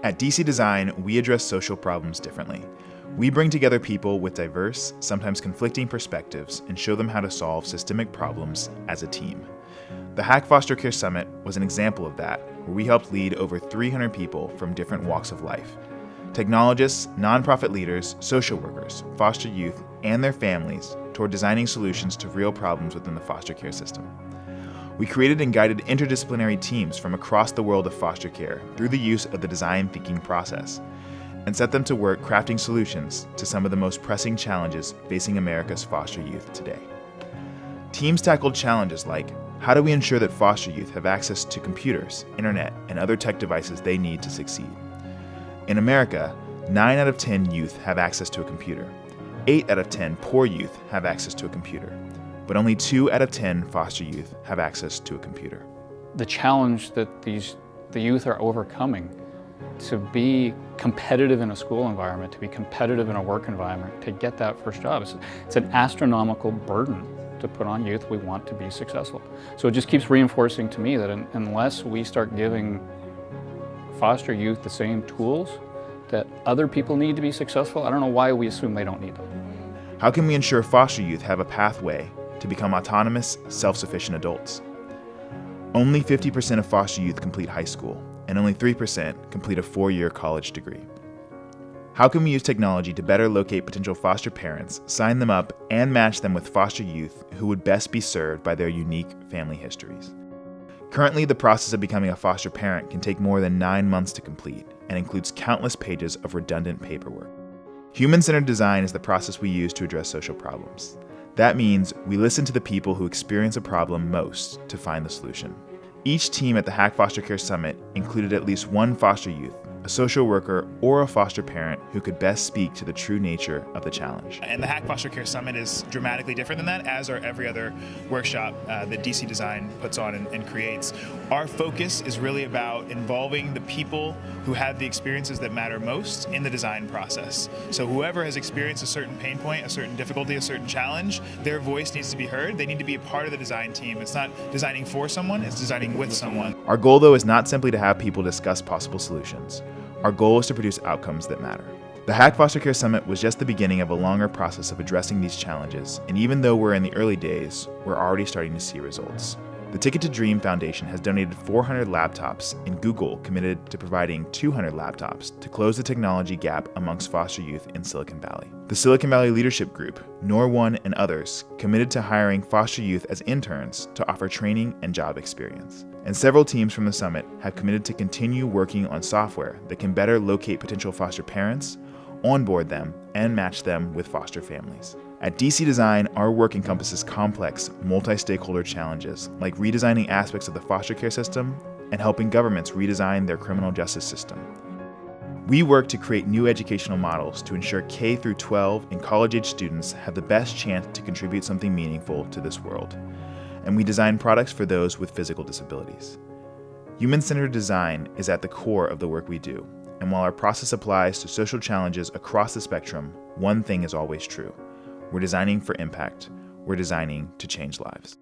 At DC Design, we address social problems differently. We bring together people with diverse, sometimes conflicting perspectives and show them how to solve systemic problems as a team. The Hack Foster Care Summit was an example of that, where we helped lead over 300 people from different walks of life. Technologists, nonprofit leaders, social workers, foster youth, and their families toward designing solutions to real problems within the foster care system. We created and guided interdisciplinary teams from across the world of foster care through the use of the design thinking process, and set them to work crafting solutions to some of the most pressing challenges facing America's foster youth today. Teams tackled challenges like, how do we ensure that foster youth have access to computers, internet, and other tech devices they need to succeed? In America, 9 out of 10 youth have access to a computer. 8 out of 10 poor youth have access to a computer, but only 2 out of 10 foster youth have access to a computer. The challenge that the youth are overcoming to be competitive in a school environment, to be competitive in a work environment, to get that first job, it's an astronomical burden to put on youth. We want to be successful. So it just keeps reinforcing to me that unless we start giving foster youth the same tools that other people need to be successful, I don't know why we assume they don't need them. How can we ensure foster youth have a pathway to become autonomous, self-sufficient adults? Only 50% of foster youth complete high school, and only 3% complete a 4-year college degree. How can we use technology to better locate potential foster parents, sign them up, and match them with foster youth who would best be served by their unique family histories? Currently, the process of becoming a foster parent can take more than 9 months to complete and includes countless pages of redundant paperwork. Human-centered design is the process we use to address social problems. That means we listen to the people who experience a problem most to find the solution. Each team at the Hack Foster Care Summit included at least one foster youth, a social worker, or a foster parent who could best speak to the true nature of the challenge. And the Hack Foster Care Summit is dramatically different than that, as are every other workshop that DC Design puts on and creates. Our focus is really about involving the people who have the experiences that matter most in the design process. So whoever has experienced a certain pain point, a certain difficulty, a certain challenge, their voice needs to be heard. They need to be a part of the design team. It's not designing for someone, it's designing with someone. Our goal, though, is not simply to have people discuss possible solutions. Our goal is to produce outcomes that matter. The Hack Foster Care Summit was just the beginning of a longer process of addressing these challenges, and even though we're in the early days, we're already starting to see results. The Ticket to Dream Foundation has donated 400 laptops, and Google committed to providing 200 laptops to close the technology gap amongst foster youth in Silicon Valley. The Silicon Valley Leadership Group, Nor1, and others committed to hiring foster youth as interns to offer training and job experience. And several teams from the summit have committed to continue working on software that can better locate potential foster parents, onboard them, and match them with foster families. At DC Design, our work encompasses complex, multi-stakeholder challenges like redesigning aspects of the foster care system and helping governments redesign their criminal justice system. We work to create new educational models to ensure K through 12 and college-age students have the best chance to contribute something meaningful to this world. And we design products for those with physical disabilities. Human-centered design is at the core of the work we do, and while our process applies to social challenges across the spectrum, one thing is always true. We're designing for impact. We're designing to change lives.